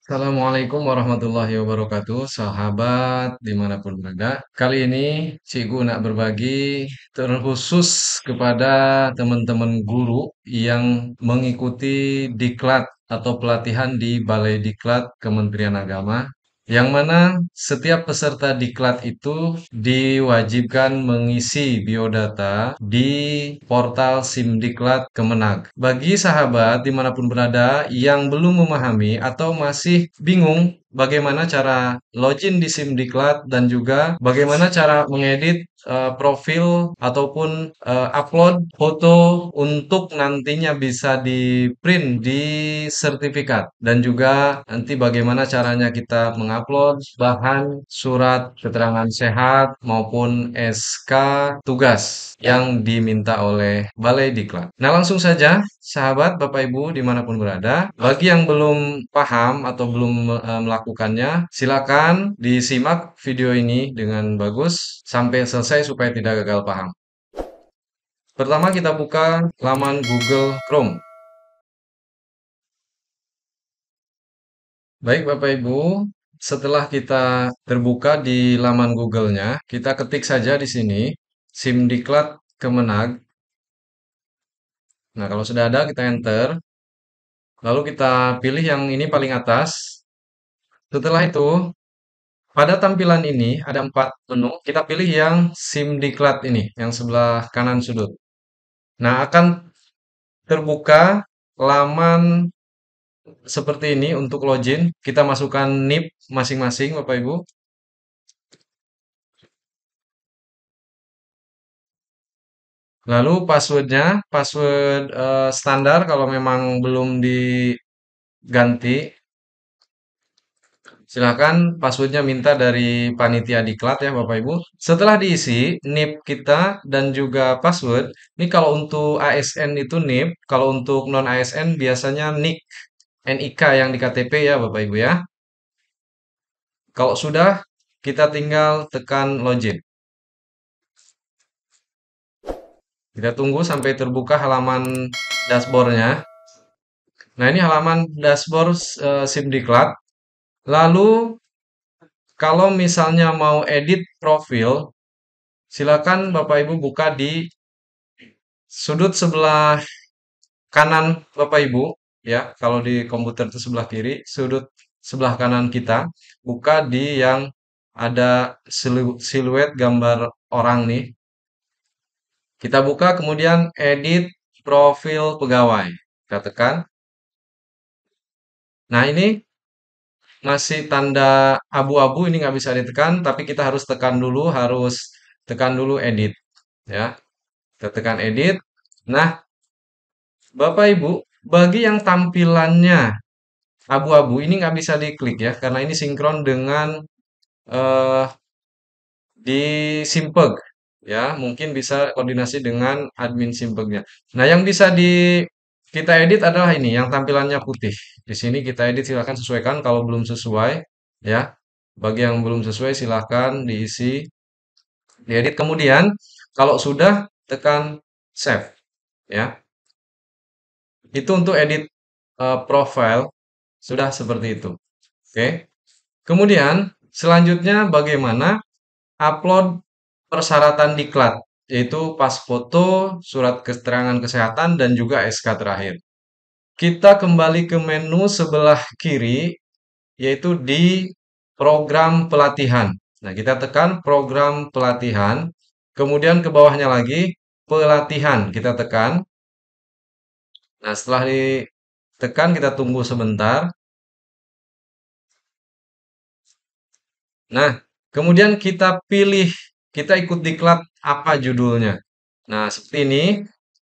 Assalamualaikum warahmatullahi wabarakatuh, sahabat dimanapun berada. Kali ini Cikgu nak berbagi terkhusus kepada teman-teman guru yang mengikuti diklat atau pelatihan di Balai Diklat Kementerian Agama, yang mana setiap peserta diklat itu diwajibkan mengisi biodata di portal Simdiklat Kemenag. Bagi sahabat dimanapun berada yang belum memahami atau masih bingung bagaimana cara login di Simdiklat dan juga bagaimana cara mengedit profil ataupun upload foto untuk nantinya bisa di-print di sertifikat dan juga nanti bagaimana caranya kita mengupload bahan surat keterangan sehat maupun SK tugas yang diminta oleh Balai Diklat. Nah, langsung saja sahabat Bapak Ibu dimanapun berada, bagi yang belum paham atau belum melakukannya, silakan disimak video ini dengan bagus sampai selesai supaya tidak gagal paham. Pertama kita buka laman Google Chrome. Baik Bapak Ibu, setelah kita terbuka di laman Google-nya, kita ketik saja di sini Simdiklat Kemenag. Nah, kalau sudah ada kita enter, lalu kita pilih yang ini paling atas. Setelah itu, pada tampilan ini ada 4 menu, kita pilih yang Simdiklat ini, yang sebelah kanan sudut. Nah, akan terbuka laman seperti ini untuk login. Kita masukkan NIP masing-masing Bapak Ibu. Lalu passwordnya, password standar kalau memang belum diganti, silahkan passwordnya minta dari panitia diklat ya Bapak Ibu. Setelah diisi NIP kita dan juga password, ini kalau untuk ASN itu NIP, kalau untuk non ASN biasanya NIK, NIK yang di KTP ya Bapak Ibu ya. Kalau sudah, kita tinggal tekan login. Kita tunggu sampai terbuka halaman dashboardnya. Nah, ini halaman dashboard Simdiklat. Lalu, kalau misalnya mau edit profil, silakan Bapak Ibu buka di sudut sebelah kanan Bapak Ibu, ya. Kalau di komputer itu sebelah kiri, sudut sebelah kanan kita, buka di yang ada siluet gambar orang nih. Kita buka kemudian edit profil pegawai. Kita tekan. Nah, ini masih tanda abu-abu, ini nggak bisa ditekan, tapi kita harus tekan dulu edit, ya. Kita tekan edit. Nah, Bapak Ibu, bagi yang tampilannya abu-abu, ini nggak bisa diklik ya, karena ini sinkron dengan eh, di Simpeg, ya. Mungkin bisa koordinasi dengan admin Simpegnya. Nah, yang bisa kita edit adalah ini, yang tampilannya putih. Di sini kita edit, silakan sesuaikan kalau belum sesuai, ya. Bagi yang belum sesuai silahkan diedit. Kemudian kalau sudah tekan save, ya. Itu untuk edit profile sudah seperti itu. Oke. Kemudian selanjutnya bagaimana upload persyaratan diklat, yaitu pas foto, surat keterangan kesehatan dan juga SK terakhir. Kita kembali ke menu sebelah kiri, yaitu di program pelatihan. Nah, kita tekan program pelatihan, kemudian ke bawahnya lagi pelatihan, kita tekan. Nah, setelah ditekan kita tunggu sebentar. Nah, kemudian kita pilih, kita ikut diklat apa judulnya. Nah, seperti ini.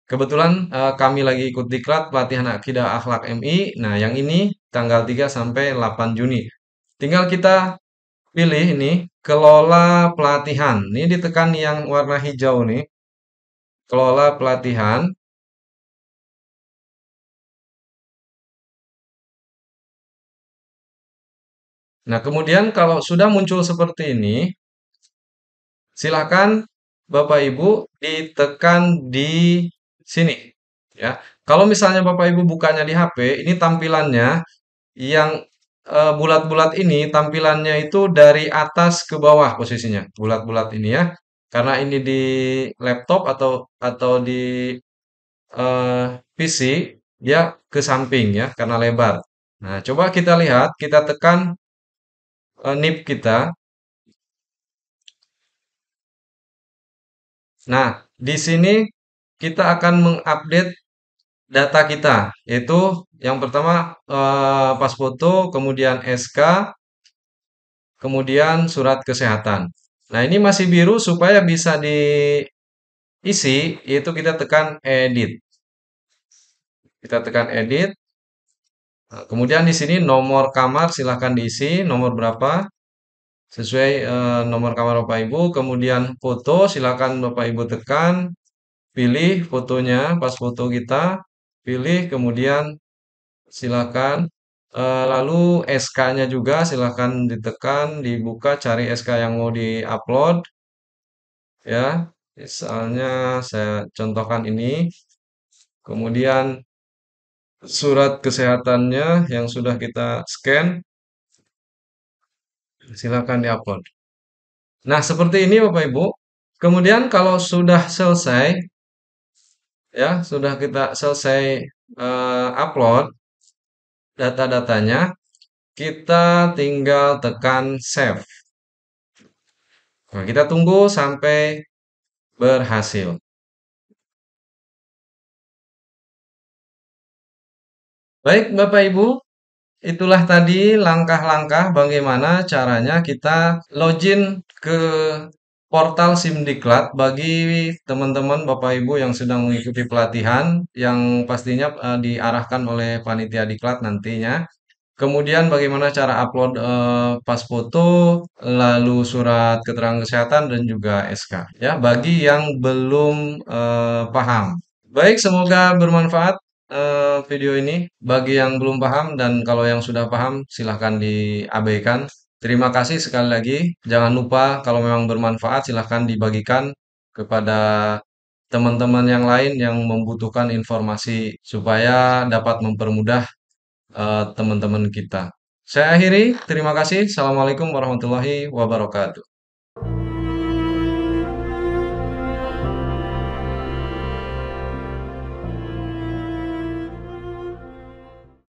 Kebetulan kami lagi ikut diklat pelatihan akidah akhlak MI. Nah, yang ini tanggal 3 sampai 8 Juni. Tinggal kita pilih ini, kelola pelatihan. Ini ditekan yang warna hijau nih, kelola pelatihan. Nah, kemudian kalau sudah muncul seperti ini, silakan Bapak Ibu ditekan di sini, ya. Kalau misalnya Bapak Ibu bukanya di HP, ini tampilannya yang bulat-bulat ini tampilannya itu dari atas ke bawah posisinya, bulat-bulat ini ya. Karena ini di laptop atau di PC dia ke samping ya karena lebar. Nah, coba kita lihat, kita tekan NIP kita. Nah, di sini kita akan mengupdate data kita, yaitu yang pertama pas foto, kemudian SK, kemudian surat kesehatan. Nah, ini masih biru supaya bisa diisi, yaitu kita tekan edit. Kita tekan edit. Nah, kemudian di sini nomor kamar silahkan diisi, nomor berapa sesuai nomor kamar Bapak Ibu. Kemudian foto silahkan Bapak Ibu tekan, pilih fotonya, pas foto kita, pilih, kemudian silakan. Lalu SK-nya juga silahkan ditekan, dibuka, cari SK yang mau diupload ya. Misalnya saya contohkan ini. Kemudian surat kesehatannya yang sudah kita scan, silakan diupload. Nah, seperti ini Bapak Ibu. Kemudian kalau sudah selesai ya, sudah kita selesai upload data-datanya, kita tinggal tekan save. Nah, kita tunggu sampai berhasil. Baik, Bapak Ibu, itulah tadi langkah-langkah bagaimana caranya kita login ke portal SIMDIKLAT bagi teman-teman Bapak Ibu yang sedang mengikuti pelatihan yang pastinya diarahkan oleh panitia diklat nantinya. Kemudian bagaimana cara upload pas foto, lalu surat keterangan kesehatan dan juga SK ya bagi yang belum paham. Baik, semoga bermanfaat video ini bagi yang belum paham dan kalau yang sudah paham silahkan diabaikan. Terima kasih sekali lagi. Jangan lupa kalau memang bermanfaat silahkan dibagikan kepada teman-teman yang lain yang membutuhkan informasi supaya dapat mempermudah teman-teman kita. Saya akhiri, terima kasih. Assalamualaikum warahmatullahi wabarakatuh.